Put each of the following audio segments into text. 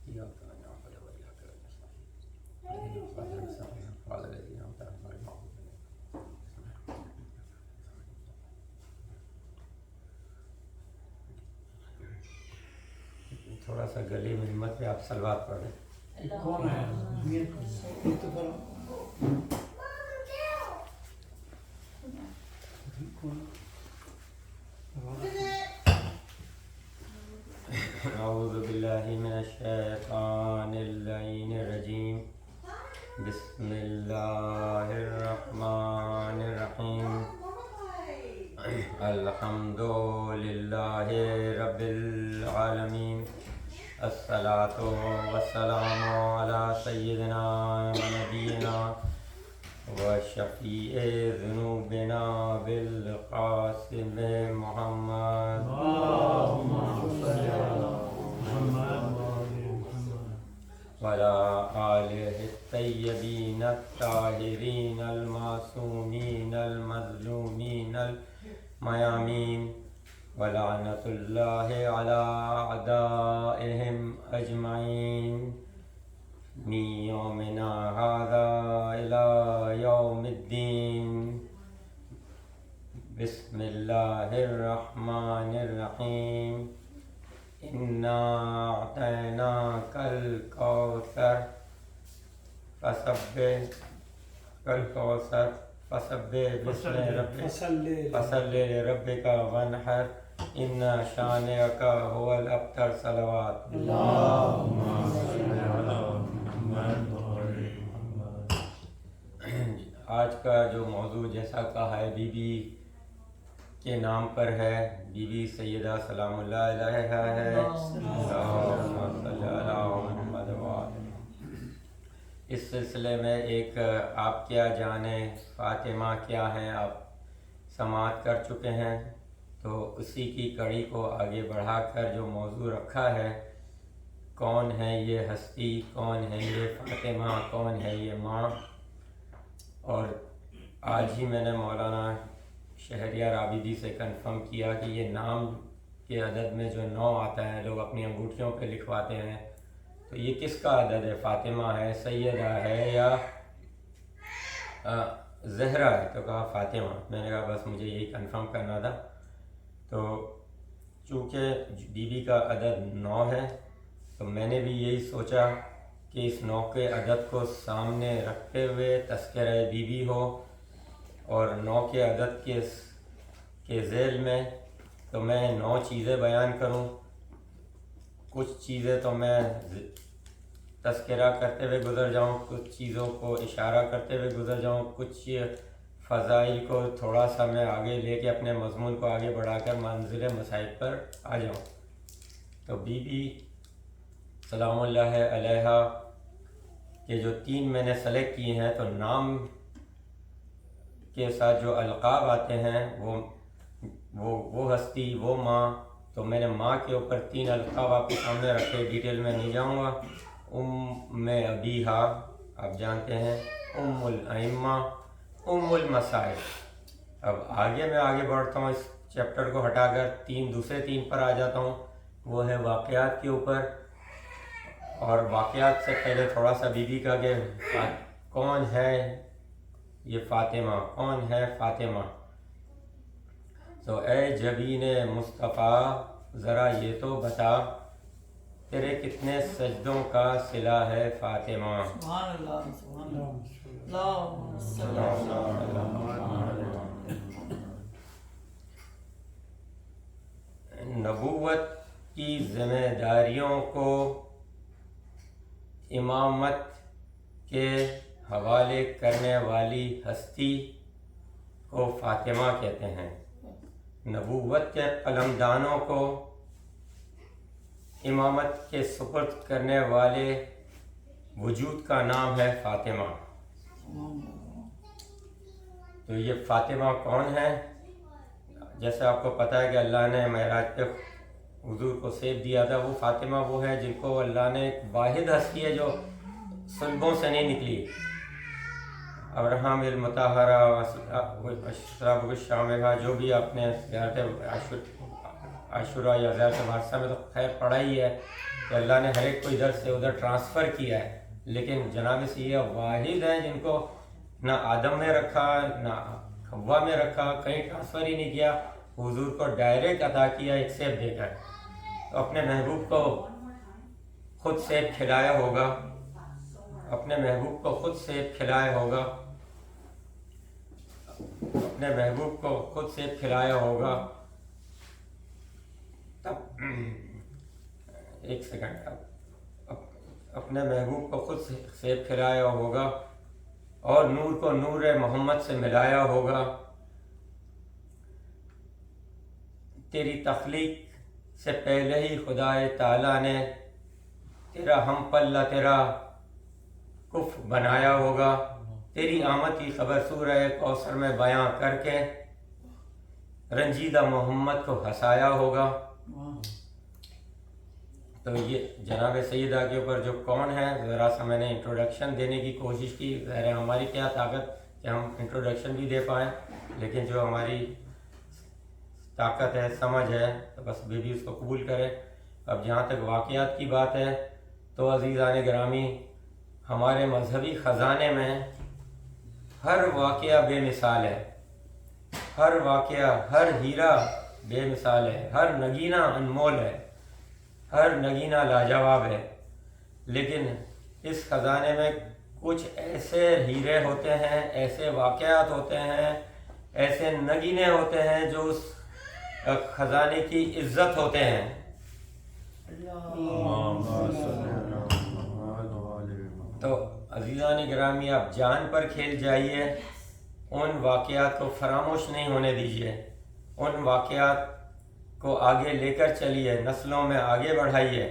إياك نعبد وإياك نستعين اهدنا الصراط المستقيم صراط الذين أنعمت عليهم غير المغضوب عليهم. تھوڑا سا گلے میں ہمت پہ آپ صلوات پڑھ لیں. کون ہے اعوذ باللہ من الشیطان اللعین الرجیم. بسم اللہ الرحمن الرحیم. الحمد للہ رب العالمین. الصلاۃ والسلام علی سیدنا نبینا وشفیع ذنوبنا بالقاسم محمد وعلى آلہ الطیبین الطاہرین المعصومین المظلومین المیامین ولعنۃ اللہ علی اعدائہم اجمعین من یومنا ھذا الی یوم الدین. بسم اللہ الرحمن الرحیم. انا اعطیناک الکوثر فسبح باسم ربک فصل لربک وانحر ان شانئک هو الابتر. صلوات. آج کا جو موضوع جیسا کہا ہے بی بی کے نام پر ہے. بی بی سیدہ سلام اللہ علیہا ہے. اللہم صل علی محمد وآلہ. اس سلسلے میں ایک آپ کیا جانیں فاطمہ کیا ہیں آپ سماعت کر چکے ہیں، تو اسی کی کڑی کو آگے بڑھا کر جو موضوع رکھا ہے، کون ہے یہ ہستی، کون ہے یہ فاطمہ، کون ہے یہ ماں. اور آج ہی میں نے مولانا شہریار عابدی سے کنفرم کیا کہ یہ نام کے عدد میں جو 9 آتا ہے لوگ اپنی انگوٹھیوں پہ لکھواتے ہیں، تو یہ کس کا عدد ہے؟ فاطمہ ہے، سیدہ ہے، یا زہرا ہے؟ تو کہا فاطمہ. میں نے کہا بس مجھے یہی کنفرم کرنا تھا. تو چونکہ بی بی کا عدد 9 ہے، تو میں نے بھی یہی سوچا کہ اس 9 کے عدد کو سامنے رکھتے ہوئے تذکرہ بی بی ہو، اور 9 کے عدد کے ذیل میں تو میں 9 چیزیں بیان کروں. کچھ چیزیں تو میں تذکرہ کرتے ہوئے گزر جاؤں، کچھ چیزوں کو اشارہ کرتے ہوئے گزر جاؤں، کچھ فضائل کو تھوڑا سا میں آگے لے کے اپنے مضمون کو آگے بڑھا کر منزل مسائل پر آ جاؤں. تو بی بی سلام اللہ علیہا کے جو 3 میں نے سلیکٹ کیے ہیں، تو نام کے ساتھ جو القاب آتے ہیں وہ ہستی، وہ ماں. تو میں نے ماں کے اوپر 3 القاب آپ کے سامنے رکھے، ڈیٹیل میں نہیں جاؤں گا. ابیہا آپ جانتے ہیں، الائمہ، المسائل. اب میں آگے بڑھتا ہوں، اس چیپٹر کو ہٹا کر دوسرے 3 پر آ جاتا ہوں. وہ ہے واقعات کے اوپر. اور واقعات سے پہلے تھوڑا سا بی بی کا کہ کون ہے یہ فاطمہ، کون ہے فاطمہ. تو اے جبین مصطفیٰ ذرا یہ تو بتا، تیرے کتنے سجدوں کا صلہ ہے فاطمہ. سبحان اللہ، سبحان اللہ، اللہم صل علی نبوت کی ذمہ داریوں کو امامت کے حوالے کرنے والی ہستی کو فاطمہ کہتے ہیں. نبوت کے قلمدانوں کو امامت کے سپرد کرنے والے وجود کا نام ہے فاطمہ. تو یہ فاطمہ کون ہے؟ جیسے آپ کو پتہ ہے کہ اللہ نے معراج پہ حضور کو سیب دیا تھا. وہ فاطمہ وہ ہے جن کو اللہ نے ایک واحد ہستی ہے جو صلبوں سے نہیں نکلی. ابراہیم المطہرہ اشراب الشامہ جو بھی آپ نے زیارت عاشورہ یا زیارت بادشاہ میں تو خیر پڑھا ہی ہے. کہ اللہ نے ہر ایک کو ادھر سے ادھر ٹرانسفر کیا ہے، لیکن جناب سیدہ واحد ہیں جن کو نہ آدم میں رکھا نہ حوا میں رکھا، کہیں ٹرانسفر ہی نہیں کیا، حضور کو ڈائریکٹ عطا کیا ایک سیب دے کر۔ تو اپنے محبوب کو خود سیب کھلایا ہوگا، اپنے محبوب کو خود سیب کھلایا ہوگا، اپنے محبوب کو خود سیب کھلایا ہوگا، تب ایک سیکنڈ، اپنے محبوب کو خود سیب کھلایا ہوگا اور نور کو نور محمد سے ملایا ہوگا۔ تیری تخلیق سے پہلے ہی خدا تعالیٰ نے تیرا ہم پلہ تیرا کف بنایا ہوگا، تیری آمد کی خبر سورہ کوثر میں بیاں کر کے رنجیدہ محمد کو ہنسایا ہوگا۔ تو یہ جناب سیدہ کے اوپر جو کون ہے، ذرا سا میں نے انٹروڈکشن دینے کی کوشش کی، ظاہر ہماری کیا طاقت کہ ہم انٹروڈکشن بھی دے پائیں، لیکن جو ہماری طاقت ہے، سمجھ ہے، تو بس بھی اس کو قبول کرے۔ اب جہاں تک واقعات کی بات ہے تو عزیزان گرامی، ہمارے مذہبی خزانے میں ہر واقعہ بے مثال ہے، ہر واقعہ، ہر ہیرا بے مثال ہے، ہر نگینہ انمول ہے، ہر نگینہ لاجواب ہے، لیکن اس خزانے میں کچھ ایسے ہیرے ہوتے ہیں، ایسے واقعات ہوتے ہیں، ایسے نگینے ہوتے ہیں جو اس خزانے کی عزت ہوتے ہیں۔ تو عزیزان گرامی، آپ جان پر کھیل جائیے، ان واقعات کو فراموش نہیں ہونے دیجیے، ان واقعات کو آگے لے کر چلیے، نسلوں میں آگے بڑھائیے۔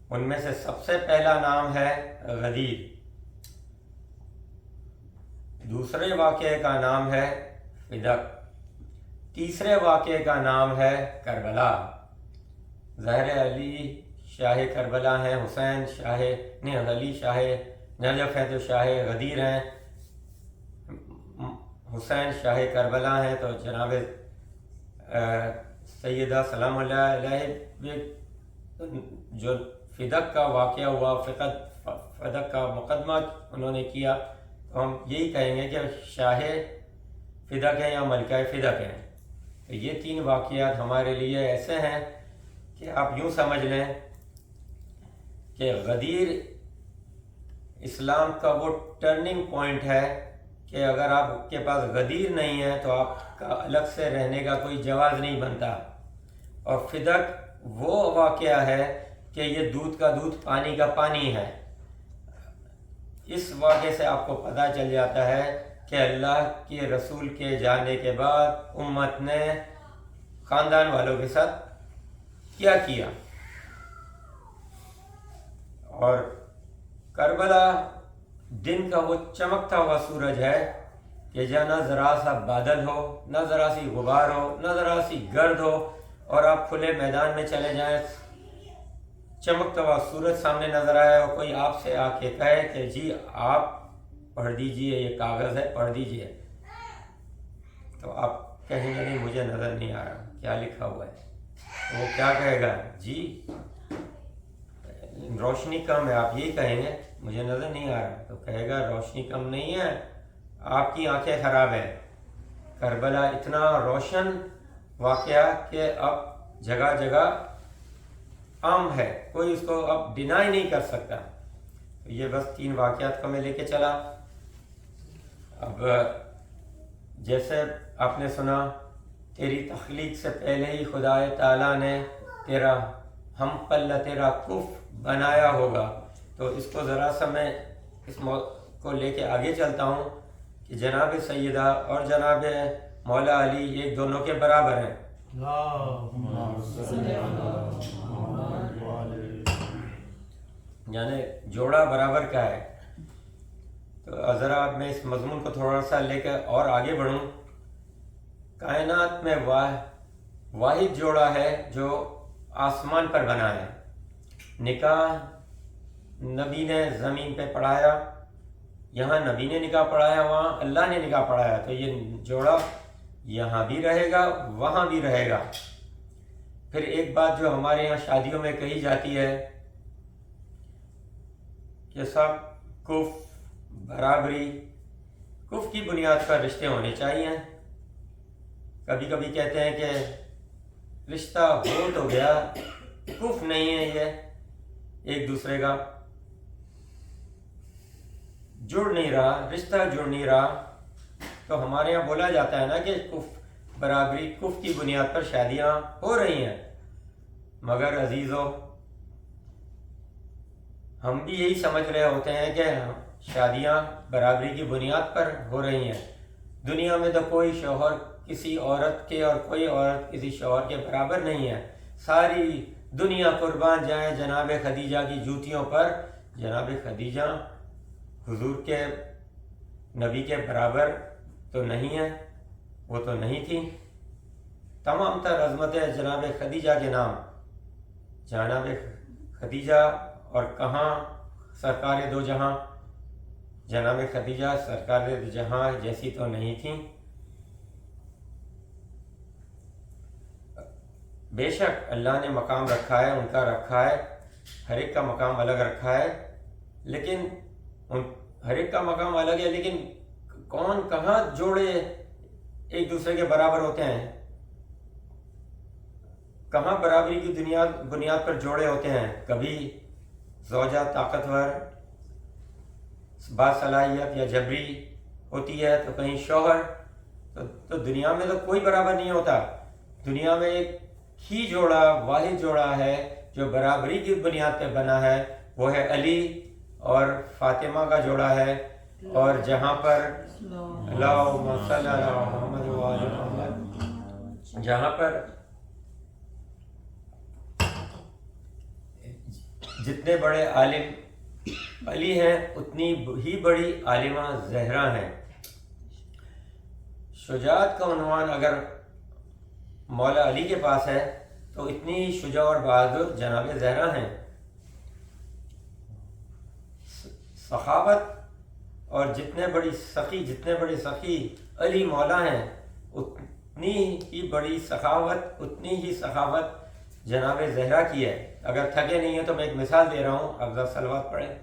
ان میں سے سب سے پہلا نام ہے غدیر، دوسرے واقعے کا نام ہے فدق، تیسرے واقعے کا نام ہے کربلا۔ ظاہر علی شاہ کربلا ہیں، حسین شاہ علی شاہ نجف ہیں تو شاہ غدیر ہیں، حسین شاہ کربلا ہیں تو جناب سیدہ سلام اللہ علیہ جو فدق کا واقعہ ہوا، فدق کا مقدمہ انہوں نے کیا، تو ہم یہی کہیں گے کہ شاہ فدق ہے یا ملکہ فدق ہے۔ تو یہ تین واقعات ہمارے لیے ایسے ہیں کہ آپ یوں سمجھ لیں کہ غدیر اسلام کا وہ ٹرننگ پوائنٹ ہے کہ اگر آپ کے پاس غدیر نہیں ہے تو آپ کا الگ سے رہنے کا کوئی جواز نہیں بنتا، اور فدق وہ واقعہ ہے کہ یہ دودھ کا دودھ پانی کا پانی ہے۔ اس واقعے سے آپ کو پتہ چل جاتا ہے کہ اللہ کے رسول کے جانے کے بعد امت نے خاندان والوں کے ساتھ کیا کیا۔ اور کربلا دن کا وہ چمکتا ہوا سورج ہے کہ جہاں نہ ذرا سا بادل ہو، نہ ذرا سی غبار ہو، نہ ذرا سی گرد ہو، اور آپ کھلے میدان میں چلے جائیں، چمکتا ہوا سورج سامنے نظر آئے اور کوئی آپ سے آ کے کہے کہ جی آپ پڑھ دیجئے، یہ کاغذ ہے پڑھ دیجئے، تو آپ کہیں گے نہیں مجھے نظر نہیں آ رہا کیا لکھا ہوا ہے۔ وہ کیا کہے گا؟ جی روشنی کم ہے، آپ یہی کہیں گے مجھے نظر نہیں آ رہا، تو کہے گا روشنی کم نہیں ہے، آپ کی آنکھیں خراب ہیں۔ کربلا اتنا روشن واقعہ کہ اب جگہ جگہ عام ہے، کوئی اس کو اب ڈینائی نہیں کر سکتا۔ یہ بس تین واقعات کو میں لے کے چلا۔ اب جیسے آپ نے سنا تیری تخلیق سے پہلے ہی خدا تعالیٰ نے تیرا ہم پلہ تیرا کف بنایا ہوگا، تو اس کو ذرا سا میں اس کو لے کے آگے چلتا ہوں کہ جناب سیدہ اور جناب مولا علی یہ دونوں کے برابر ہیں۔ یعنی جوڑا برابر کا ہے۔ تو ذرا میں اس مضمون کو تھوڑا سا لے کر اور آگے بڑھوں۔ کائنات میں واحد جوڑا ہے جو آسمان پر بنا ہے۔ نکاح نبی نے زمین پہ پڑھایا، یہاں نبی نے نکاح پڑھایا، وہاں اللہ نے نکاح پڑھایا، تو یہ جوڑا یہاں بھی رہے گا وہاں بھی رہے گا۔ پھر ایک بات جو ہمارے یہاں شادیوں میں کہی جاتی ہے کہ سب کف برابری، کف کی بنیاد پر رشتے ہونے چاہیے. کبھی کبھی کہتے ہیں کہ رشتہ ہو تو گیا، کف نہیں ہے، یہ ایک دوسرے کا جڑ نہیں رہا، رشتہ جڑ نہیں رہا. تو ہمارے یہاں بولا جاتا ہے نا کہ کف برابری، کف کی بنیاد پر شادیاں ہو رہی ہیں. مگر عزیزو، ہم بھی یہی سمجھ رہے ہوتے ہیں کہ شادیاں برابری کی بنیاد پر ہو رہی ہیں. دنیا میں تو کوئی شوہر کسی عورت کے اور کوئی عورت کسی شوہر کے برابر نہیں ہے. ساری دنیا قربان جائے جناب خدیجہ کی جوتیوں پر. جناب خدیجہ حضور کے نبی کے برابر تو نہیں ہے، وہ تو نہیں تھی. تمام تر عظمتیں جناب خدیجہ کے نام. جناب خدیجہ اور کہاں سرکار دو جہاں، جناب خدیجہ سرکار دو جہاں جیسی تو نہیں تھیں. بے شک اللہ نے مقام رکھا ہے، ان کا رکھا ہے، ہر ایک کا مقام الگ رکھا ہے. لیکن ہر ایک کا مقام الگ ہے، لیکن کون کہاں جوڑے ایک دوسرے کے برابر ہوتے ہیں؟ کہاں برابری کی بنیاد پر جوڑے ہوتے ہیں؟ کبھی زوجہ طاقتور باصلاحیت یا جبری ہوتی ہے، تو کہیں شوہر. تو دنیا میں تو کوئی برابر نہیں ہوتا. دنیا میں ایک ہی جوڑا، واحد جوڑا ہے جو برابری کی بنیاد پہ بنا ہے، وہ ہے علی اور فاطمہ کا جوڑا ہے. اور جہاں پر اللہم صلی علی محمد و آل محمد، جہاں پر جتنے بڑے عالم علی ہیں، اتنی ہی بڑی عالمہ زہرا ہیں. شجاعت کا عنوان اگر مولا علی کے پاس ہے تو اتنی ہی شجاع اور بہادر جناب زہرا ہیں. سخاوت اور جتنے بڑی سخی علی مولا ہیں، اتنی ہی بڑی سخاوت، اتنی ہی سخاوت جناب زہرا کی ہے. اگر تھکے نہیں ہیں تو میں ایک مثال دے رہا ہوں، افضل صلوات پڑھیں.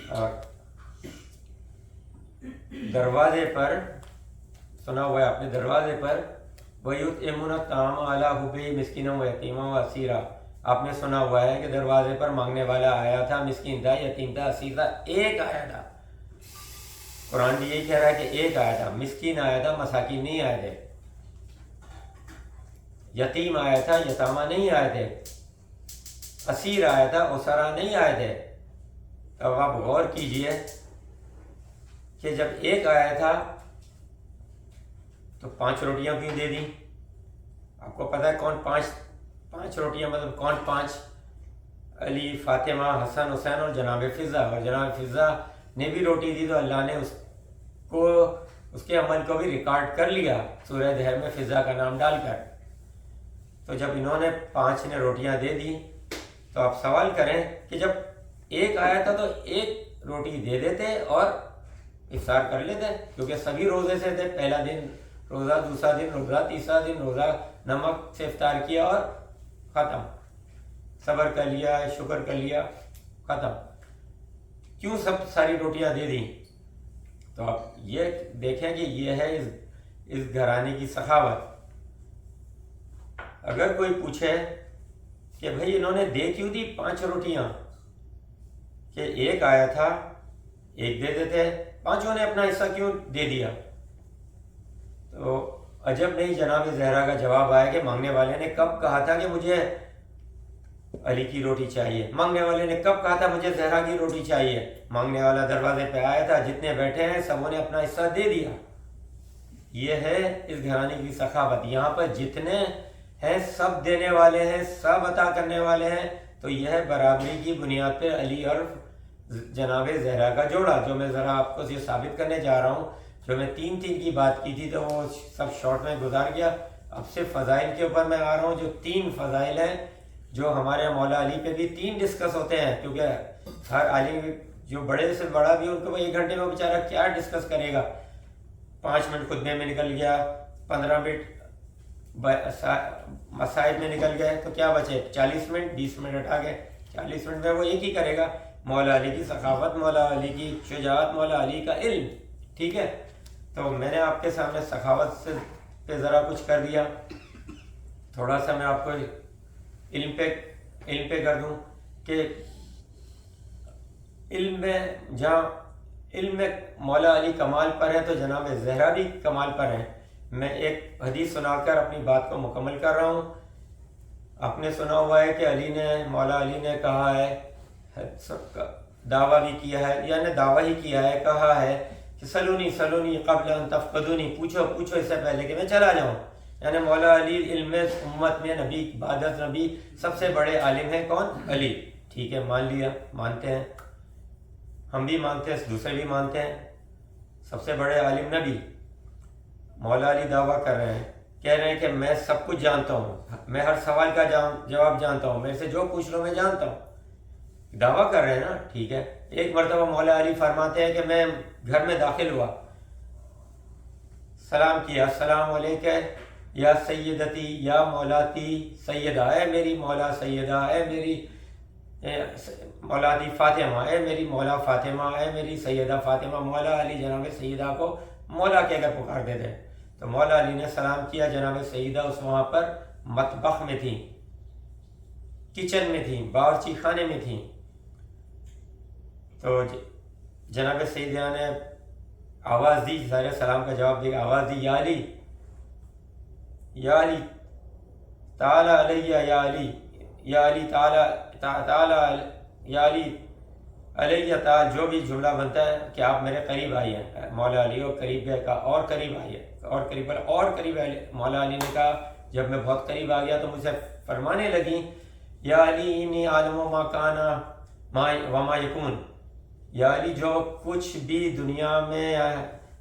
اور دروازے پر سنا ہوا ہے آپ نے، دروازے پر وَيُطْعِمُونَ الطَّعَامَ عَلَىٰ حُبِّهِ مِسْكِينًا وَيَتِيمًا وَأَسِيرًا. آپ نے سنا ہوا ہے کہ دروازے پر مانگنے والا آیا تھا، مسکین تھا، یتیم تھا، اسیر تھا. ایک آیا تھا. قرآن بھی یہی کہہ رہا ہے کہ ایک آیا تھا. مسکین آیا تھا، مساکین نہیں آئے تھے. یتیم آیا تھا، یتامہ نہیں آئے تھے. اسیر آیا تھا، اسرا نہیں آئے تھے. اب آپ غور کیجئے کہ جب ایک آیا تھا تو 5 روٹیاں کیوں دے دیں؟ آپ کو پتہ ہے کون 5 روٹیاں مطلب کون 5؟ علی، فاطمہ، حسن، حسین اور جناب فضہ. اور جناب فضہ نے بھی روٹی دی تو اللہ نے اس کے عمل کو بھی ریکارڈ کر لیا سورہ دہر میں فضہ کا نام ڈال کر. تو جب انہوں نے 5 نے روٹیاں دے دی تو آپ سوال کریں کہ جب ایک آیا تھا تو ایک روٹی دے دیتے اور افطار کر لیتے، کیونکہ سبھی روزے سے تھے. پہلا دن روزہ، دوسرا دن روزہ، تیسرا دن روزہ، نمک سے افطار کیا اور ختم. صبر کر لیا، شکر کر لیا، ختم. کیوں سب ساری روٹیاں دے دیں؟ تو آپ یہ دیکھیں کہ یہ ہے اس گھرانے کی سخاوت. اگر کوئی پوچھے کہ بھئی انہوں نے دے کیوں دی 5 روٹیاں، کہ ایک آیا تھا ایک دے دیتے، 5 نے اپنا حصہ کیوں دے دیا؟ تو عجب نہیں جناب زہرا کا جواب آیا کہ مانگنے والے نے کب کہا تھا کہ مجھے علی کی روٹی چاہیے؟ مانگنے والے نے کب کہا تھا مجھے زہرا کی روٹی چاہیے؟ مانگنے والا دروازے پہ آیا تھا، جتنے بیٹھے ہیں سبوں نے اپنا حصہ دے دیا. یہ ہے اس گھرانے کی سخاوت. یہاں پر جتنے ہیں سب دینے والے ہیں، سب عطا کرنے والے ہیں. تو یہ ہے برابری کی بنیاد پہ علی اور جناب زہرا کا جوڑا، جو میں ذرا آپ کو یہ ثابت کرنے جا رہا ہوں. جو میں 3 کی بات کی تھی تو وہ سب شارٹ میں گزار گیا. اب صرف فضائل کے اوپر میں آ رہا ہوں. جو 3 فضائل ہیں جو ہمارے مولا علی پہ بھی 3 ڈسکس ہوتے ہیں، کیونکہ ہر عالم جو بڑے سے بڑا بھی ان کو 1 گھنٹے میں بیچارہ کیا ڈسکس کرے گا. 5 منٹ خطبے میں نکل گیا, 15 منٹ مسائل میں نکل گئے, تو کیا بچے 40 منٹ, 20 منٹ ہٹا گئے. 40 منٹ میں وہ ایک ہی کرے گا, مولا علی کی سخاوت, مولا علی کی شجاعت, مولا علی کا علم. ٹھیک ہے, تو میں نے آپ کے سامنے سخاوت سے پہ ذرا کچھ کر دیا. تھوڑا سا میں آپ کو علم پہ کر دوں کہ علم میں مولا علی کمال پر ہے تو جناب زہرا بھی کمال پر ہیں. میں ایک حدیث سنا کر اپنی بات کو مکمل کر رہا ہوں. آپ نے سنا ہوا ہے کہ مولا علی نے کہا ہے, دعویٰ بھی کیا ہے, یعنی دعویٰ ہی کیا ہے, کہا ہے کہ سلونی قبل ان تفقدونی, پوچھو اس سے پہلے کہ میں چلا جاؤں. یعنی مولا علی علم امت میں نبی بعد نبی سب سے بڑے عالم ہیں. کون؟ علی. ٹھیک ہے, مان لیا, مانتے ہیں, ہم بھی مانتے ہیں, دوسرے بھی مانتے ہیں. سب سے بڑے عالم نبی. مولا علی دعویٰ کر رہے ہیں, کہہ رہے ہیں کہ میں سب کچھ جانتا ہوں, میں ہر سوال کا جواب جانتا ہوں, میرے سے جو پوچھ لو میں جانتا ہوں. دعویٰ کر رہے ہیں نا. ٹھیک ہے, ایک مرتبہ مولا علی فرماتے ہیں کہ میں گھر میں داخل ہوا, سلام کیا, السلام علیکم یا سیدتی یا مولاتی سیدہ, اے میری مولا سیدہ, اے میری مولاتی فاطمہ, اے میری مولا فاطمہ, اے میری سیدہ فاطمہ. مولا علی جناب سیدہ کو مولا کہہ کر پکار دیتے ہیں. تو مولا علی نے سلام کیا. جناب سیدہ اس وہاں پر مطبخ میں تھیں, کچن میں تھیں, باورچی خانے میں تھیں. تو جناب سیدہ نے آواز دی, ظاہر سلام کا جواب دے گا, آواز دی, یا علی یا علی تعالی علیہ, یا علی یا علی تعالی یا علی علیہ تعالی, جو بھی جملہ بنتا ہے کہ آپ میرے قریب آئیے. مولا علی اور قریب گئے, کہا اور قریب آئیے, اور قریب آئیے. مولا علی نے کہا جب میں بہت قریب آ گیا تو مجھ سے فرمانے لگیں, یا علی انی عالم ما کانا وما یکون. یا علی جو کچھ بھی دنیا میں,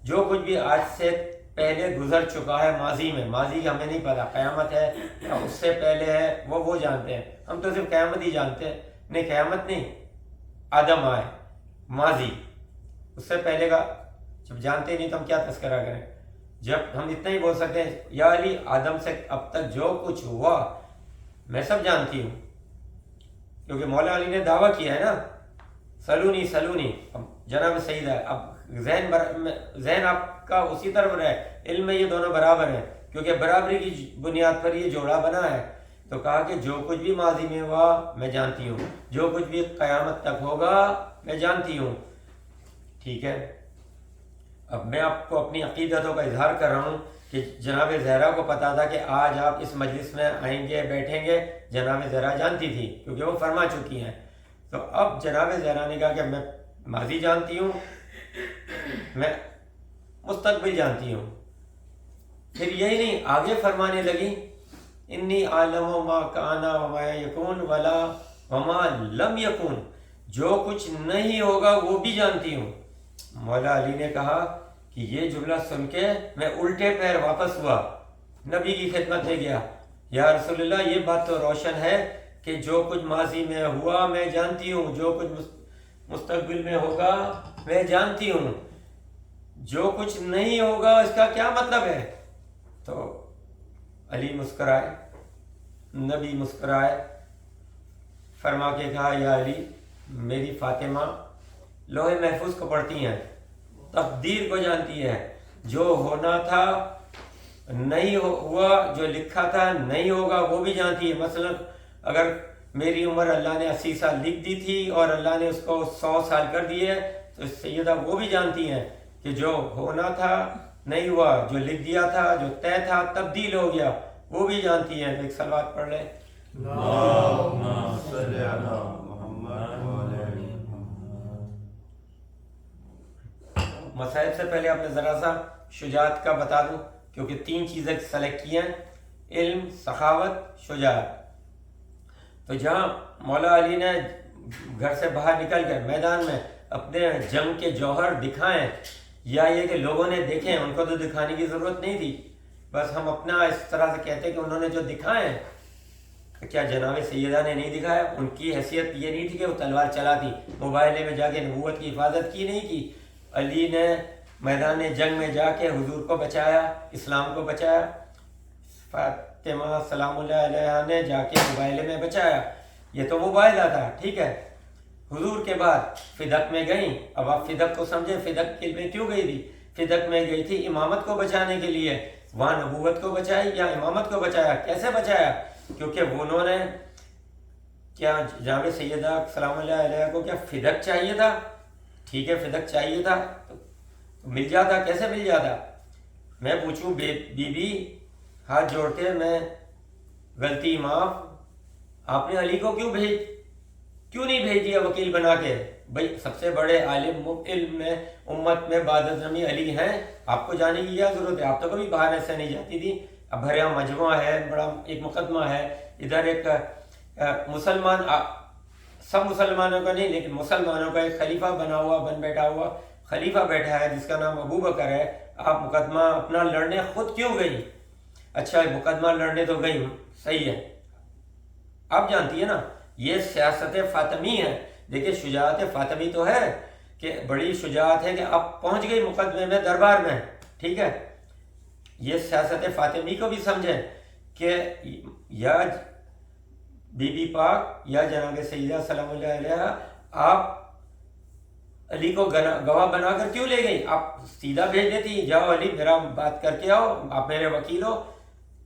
جو کچھ بھی آج سے پہلے گزر چکا ہے ماضی میں, ماضی ہمیں نہیں پتا قیامت ہے یا اس سے پہلے ہے, وہ جانتے ہیں. ہم تو صرف قیامت ہی جانتے ہیں. نہیں, قیامت نہیں, آدم آئے, ماضی, اس سے پہلے کا جب جانتے نہیں تو ہم کیا تذکرہ کریں. جب ہم اتنا ہی بول سکتے ہیں, یا علی آدم سے اب تک جو کچھ ہوا میں سب جانتی ہوں, کیونکہ مولا علی نے دعویٰ کیا ہے نا, سلونی. اب جناب سیدہ, اب ذہن آپ کا اسی طرف رہے, علم میں یہ دونوں برابر ہیں, کیونکہ برابری کی بنیاد پر یہ جوڑا بنا ہے. تو کہا کہ جو کچھ بھی ماضی میں ہوا میں جانتی ہوں, جو کچھ بھی قیامت تک ہوگا میں جانتی ہوں. ٹھیک ہے, اب میں آپ کو اپنی عقیدتوں کا اظہار کر رہا ہوں کہ جناب زہرا کو پتا تھا کہ آج آپ اس مجلس میں آئیں گے, بیٹھیں گے. جناب زہرا جانتی تھی کیونکہ وہ فرما چکی ہیں. تو اب جناب زہرا نے کہا کہ میں ماضی جانتی ہوں, میں مستقبل جانتی ہوں. پھر یہی نہیں, آگے فرمانے لگی, انی عالم ما کانا وما یکون ولا وما لم یکون, جو کچھ نہیں ہوگا وہ بھی جانتی ہوں. مولا علی نے کہا کہ یہ جملہ سن کے میں الٹے پیر واپس ہوا, نبی کی خدمت میں گیا. یا رسول اللہ, یہ بات تو روشن ہے کہ جو کچھ ماضی میں ہوا میں جانتی ہوں, جو کچھ مستقبل میں ہوگا میں جانتی ہوں, جو کچھ نہیں ہوگا اس کا کیا مطلب ہے. تو علی مسکرائے, نبی مسکرائے, فرما کے کہا, یا علی میری فاطمہ لوح محفوظ کو پڑھتی ہیں, تقدیر کو جانتی ہے, جو ہونا تھا نہیں ہوا, جو لکھا تھا نہیں ہوگا وہ بھی جانتی ہے. مثلا اگر میری عمر اللہ نے 80 سال لکھ دی تھی اور اللہ نے اس کو 100 سال کر دیے, تو سیدہ وہ بھی جانتی ہیں کہ جو ہونا تھا نہیں ہوا, جو لکھ دیا تھا, جو طے تھا تبدیل ہو گیا, وہ بھی جانتی ہیں. ایک صلوات پڑھ لیں. اللہم صلی علی محمد وعلی آل محمد. مسائل سے پہلے آپ نے ذرا سا شجاعت کا بتا دوں, کیونکہ 3 چیزیں سلیکٹ کی ہیں, علم, سخاوت, شجاعت. تو جہاں مولا علی نے گھر سے باہر نکل کر میدان میں اپنے جنگ کے جوہر دکھائیں, یا یہ کہ لوگوں نے دیکھیں, ان کو تو دکھانے کی ضرورت نہیں تھی, بس ہم اپنا اس طرح سے کہتے ہیں کہ انہوں نے جو دکھائے کیا جناب سیدہ نے نہیں دکھایا؟ ان کی حیثیت یہ نہیں تھی کہ وہ تلوار چلاتی، موبائل میں جا کے نبوت کی حفاظت کی نہیں کی؟ علی نے میدان جنگ میں جا کے حضور کو بچایا، اسلام کو بچایا۔ فاطمہ سلام اللہ علیہ نے جا کے موبائل میں بچایا، یہ تو موبائل تھا، ٹھیک ہے۔ حضور کے بعد فدق میں گئیں۔ اب آپ فدق کو سمجھیں، فدق کے میں کیوں گئی تھی؟ فدق میں گئی تھی امامت کو بچانے کے لیے، وہاں نبوت کو بچائی یا امامت کو بچایا؟ کیسے بچایا؟ کیونکہ انہوں نے کیا جناب سیدہ سلام اللہ علیہ کو کیا فدق چاہیے تھا؟ ٹھیک ہے، فدق چاہیے تھا تو مل جاتا، کیسے مل جاتا؟ میں پوچھوں بی بی ہاتھ جوڑ کے، میں غلطی معاف، آپ نے علی کو کیوں نہیں بھیج دیا وکیل بنا کے؟ بھائی سب سے بڑے عالم علم میں امت میں بعد از نبی علی ہیں، آپ کو جانے کی کیا ضرورت ہے؟ آپ تو کبھی باہر ایسے نہیں جاتی تھی۔ اب بھریا مجمع ہے، بڑا ایک مقدمہ ہے، ادھر ایک مسلمان، سب مسلمانوں کا نہیں لیکن مسلمانوں کا ایک خلیفہ بن بیٹھا ہوا خلیفہ بیٹھا ہے جس کا نام ابو بکر ہے، آپ مقدمہ اپنا لڑنے خود کیوں گئی؟ اچھا مقدمہ لڑنے تو گئی، صحیح ہے، آپ جانتی ہے نا یہ سیاست فاطمی ہے۔ دیکھیں شجاعت فاطمی تو ہے کہ بڑی شجاعت ہے کہ آپ پہنچ گئی مقدمے میں، دربار میں، ٹھیک ہے۔ یہ سیاست فاطمی کو بھی سمجھیں کہ یا بی بی پاک یا جناب سیدہ سلام اللہ علیہ آپ علی کو گواہ بنا کر کیوں لے گئی؟ آپ سیدھا بھیج دیتی، جاؤ علی میرا بات کر کے آؤ، آپ میرے وکیل ہو۔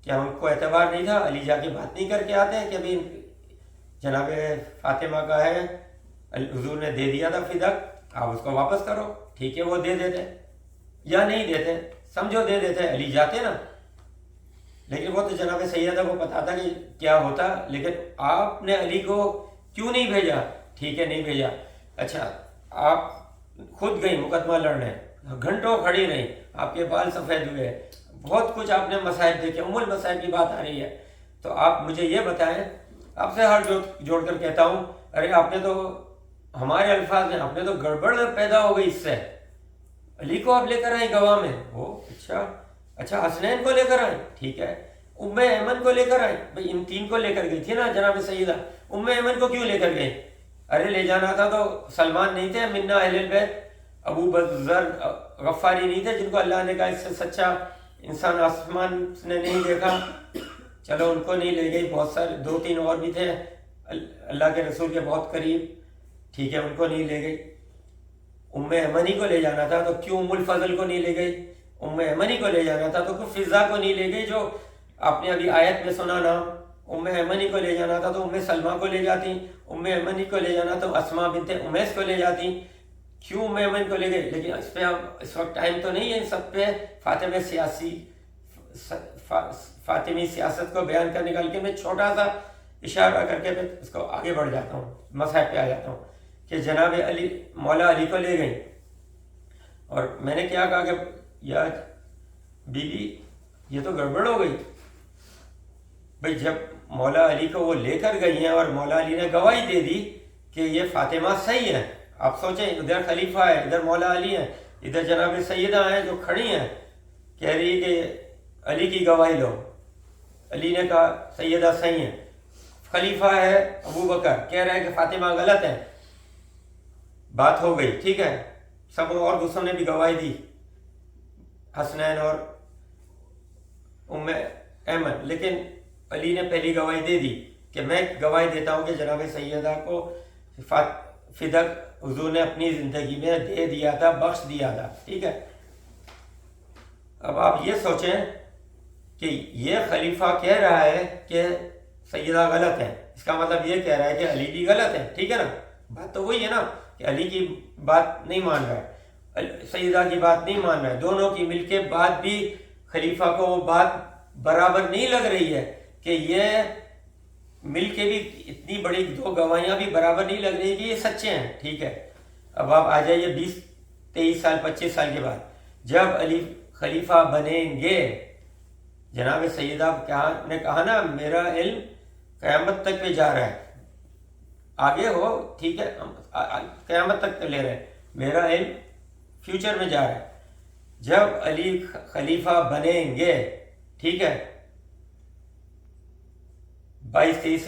کیا ان کو اعتبار نہیں تھا؟ علی جا کے بات نہیں کر کے آتے کہ ابھی جناب فاطمہ کا ہے، حضور نے دے دیا تھا فدق، آپ اس کو واپس کرو، ٹھیک ہے۔ وہ دے دیتے یا نہیں دیتے، سمجھو دے دیتے، علی جاتے نا، لیکن وہ تو جناب سیدہ کو پتا تھا کہ کیا ہوتا، لیکن آپ نے علی کو کیوں نہیں بھیجا؟ ٹھیک ہے نہیں بھیجا، اچھا آپ خود گئی مقدمہ لڑنے، گھنٹوں کھڑی رہی، آپ کے بال سفید ہوئے، بہت کچھ آپ نے مسائل دیکھے، مسائل کی بات آ رہی ہے، تو آپ مجھے یہ بتائیں، آپ سے ہاتھ جوڑ کر کہتا ہوں، ارے آپ نے تو ہمارے الفاظ میں آپ نے تو گڑبڑ پیدا ہو گئی اس سے، علی کو آپ لے کر آئیں گواہ میں، اچھا حسنین کو لے کر آئیں، ٹھیک ہے، ام ایمن کو لے کر آئیں، بھائی ان تین کو لے کر گئی تھی نا جناب سیدہ، ام ایمن کو کیوں لے کر گئے؟ ارے لے جانا تھا تو سلمان نہیں تھے منا اہل البیت، ابو بکر غفاری نہیں تھے جن کو اللہ نے کہا اس سے سچا انسان آسمان نے نہیں دیکھا؟ چلو ان کو نہیں لے گئی، بہت سارے 2-3 اور بھی تھے اللہ کے رسول کے بہت قریب، ٹھیک ہے، ان کو نہیں لے گئی۔ ام ایمن ہی کو لے جانا تھا تو کیوں ام الفضل کو نہیں لے گئی؟ ام ایمن ہی کو لے جانا تھا تو کیوں فضا کو نہیں لے گئی جو آپ نے ابھی آیت میں سنا نام؟ ام ایمن ہی کو لے جانا تھا تو ام سلمہ کو لے جاتی، ام ایمن ہی کو لے جانا تو اسماء بنت امیس کو لے جاتی، کیوں ام ایمن کو لے گئی؟ لیکن اس پہ اس وقت ٹائم تو نہیں ہے ان سب پہ فاطمی سیاست کو بیان کرنے کا، لیکن میں چھوٹا سا اشارہ کر کے اس کو آگے بڑھ جاتا ہوں، مصحف پہ آ جاتا ہوں کہ جناب علی مولا علی کو لے گئی، اور میں نے کیا کہا کہ یا بی بی یہ تو گڑبڑ ہو گئی، بھئی جب مولا علی کو وہ لے کر گئی ہیں اور مولا علی نے گواہی دے دی کہ یہ فاطمہ صحیح ہے، آپ سوچیں ادھر خلیفہ ہے، ادھر مولا علی ہے، ادھر جناب سیدہ ہیں جو کھڑی ہیں، کہہ رہی کہ علی کی گواہی لو، علی نے کہا سیدہ صحیح ہے، خلیفہ ہے ابو بکر کہہ رہے ہیں کہ فاطمہ غلط ہے، بات ہو گئی، ٹھیک ہے، سب اور دوسروں نے بھی گواہی دی، حسنین اور ام ایمن، لیکن علی نے پہلی گواہی دے دی کہ میں گواہی دیتا ہوں کہ جناب سیدہ کو فدق حضور نے اپنی زندگی میں دے دیا تھا، بخش دیا تھا، ٹھیک ہے۔ اب آپ یہ سوچیں کہ یہ خلیفہ کہہ رہا ہے کہ سیدہ غلط ہے، اس کا مطلب یہ کہہ رہا ہے کہ علی بھی غلط ہے، ٹھیک ہے نا، بات تو وہی ہے نا کہ علی کی بات نہیں مان رہا ہے، سیدہ کی بات نہیں مان رہا ہے، دونوں کی مل کے بات بھی خلیفہ کو وہ بات برابر نہیں لگ رہی ہے کہ یہ مل کے بھی اتنی بڑی 2 گواہیاں بھی برابر نہیں لگ رہی کہ یہ سچے ہیں، ٹھیک ہے۔ اب آپ آ جائیے 20-23 سال 25 سال کے بعد جب علی خلیفہ بنیں گے، جناب سیدہ نے کہا نا میرا علم قیامت تک پہ جا رہا ہے، آگے ہو ٹھیک ہے، قیامت تک لے رہے ہیں، میرا علم فیوچر میں جا رہا ہے، جب علی خلیفہ بنیں گے، ٹھیک ہے، 22-23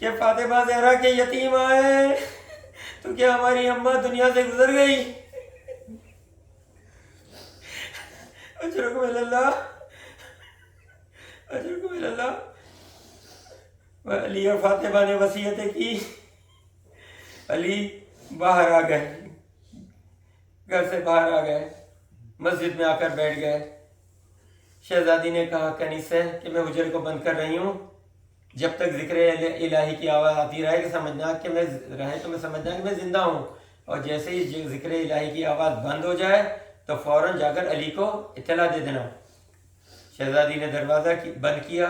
کہ فاطمہ زہرا کے یتیم آئے تو کیا ہماری اماں دنیا سے گزر گئی؟ اجرکم اللہ، اجرکم اللہ۔ علی اور فاطمہ نے وصیتیں کی، علی باہر آ گئے، گھر سے باہر آ گئے، مسجد میں آ کر بیٹھ گئے۔ شہزادی نے کہا کنیز سے کہ میں حجر کو بند کر رہی ہوں، جب تک ذکر الہی کی آواز آتی رہے کہ سمجھنا کہ میں زندہ ہوں، اور جیسے ہی ذکر الہی کی آواز بند ہو جائے تو فوراً جا کر علی کو اطلاع دے دینا۔ شہزادی نے دروازہ بند کیا،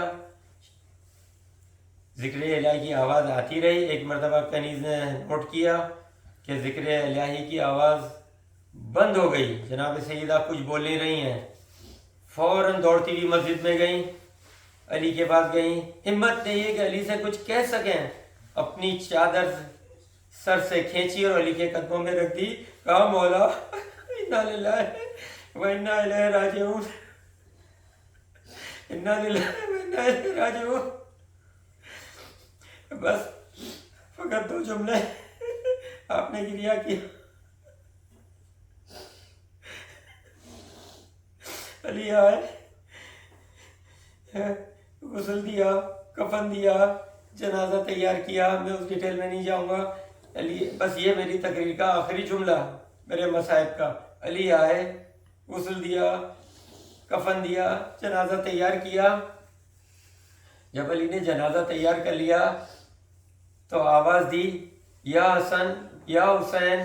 ذکر الہی کی آواز آتی رہی۔ ایک مرتبہ کنیز نے نوٹ کیا کہ ذکر الہی کی آواز بند ہو گئی، جناب سیدہ کچھ بول نہیں رہی ہیں، فوراً دوڑتی ہوئی مسجد میں گئیں، علی کے پاس گئیں، ہمت نہیں ہے کہ علی سے کچھ کہہ سکیں، اپنی چادر سر سے کھینچی اور علی کے قدموں میں رکھ دی، کہا مولا انا للہ و انا الیہ راجعون، انا للہ و انا الیہ راجعون۔ بس فقط 2 جملے آپ نے گریہ کیا۔ علی آئے، غسل دیا، کفن دیا، جنازہ تیار کیا، میں اس ڈیٹیل میں نہیں جاؤں گا۔ علی، بس یہ میری تقریر کا آخری جملہ میرے مصائب کا، علی آئے، غسل دیا، کفن دیا، جنازہ تیار کیا۔ جب علی نے جنازہ تیار کر لیا تو آواز دی، یا حسن، یا حسین،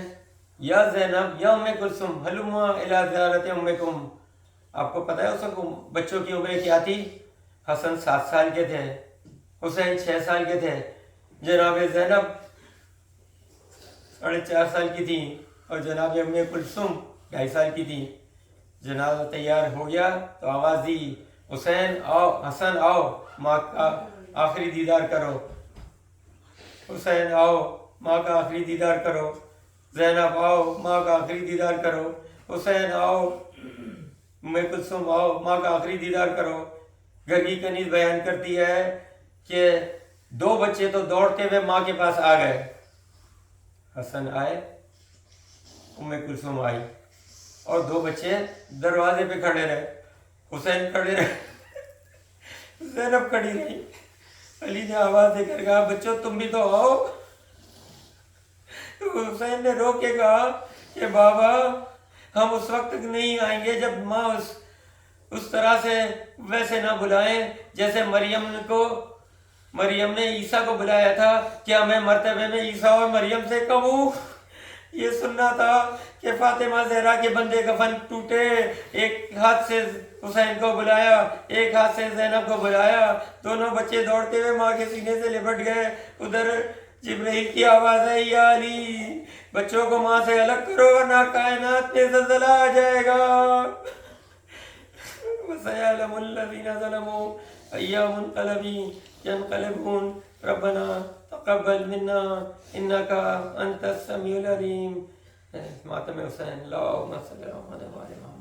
یا زینب، یا ام کلثوم، ہلما الی زیارت امکم۔ آپ کو پتہ ہے اس وقت بچوں کی عمریں کیا تھی؟ حسن 7 سال کے تھے، حسین 6 سال کے تھے، جناب زینب 4.5 سال کی تھی، اور جناب ام کلثوم 2.5 سال کی تھی۔ جنازہ تیار ہو گیا تو آواز دی، حسین آؤ، حسن آؤ، ماں کا آخری دیدار کرو، حسین آؤ، ماں کا آخری دیدار کرو، زینب آؤ، ماں کا آخری دیدار کرو، حسین آؤ، ام کلثوم آؤ، ماں کا آخری دیدار کرو۔ گھر کی کنیز بیان کرتی ہے کہ 2 بچے تو دوڑتے ہوئے ماں کے پاس آ گئے، حسن آئے، ام کلثوم آئی، اور 2 بچے دروازے پہ کھڑے رہے، حسین کھڑے رہے، زینب کھڑی رہی۔ علی نے آواز دے کر کہا بچوں تم بھی تو آؤ۔ حسین نے رو کے کہا کہ بابا ہم اس وقت تک نہیں آئیں گے جب ماں اس طرح سے ویسے نہ بلائیں جیسے مریم نے عیسیٰ کو بلایا تھا، کیا میں مرتبے میں عیسیٰ اور مریم سے کم ہوں؟ یہ سننا تھا کہ فاطمہ زہرا کے بندے کفن ٹوٹے، ایک ہاتھ سے حسین کو بلایا، ایک ہاتھ سے زینب کو بلایا، دونوں بچے دوڑتے ہوئے ماں کے سینے سے لپٹ گئے۔ ادھر جبرائیل کی آواز ہے، یا علی بچوں کو ماں سے الگ کرو ورنہ کائنات میں زلزلہ آ جائے گا۔ وَسَيَعْلَمُ الَّذِينَ ظَلَمُوا أَيَّ مُنقَلَبٍ يَنقَلِبُونَ رَبَّنَا تَقَبَّلْ مِنَّا إِنَّكَ أَنْتَ السَّمِيعُ الْعَلِيمُ۔ ماتم حسین، اللہم صلی اللہ علیہ وسلم۔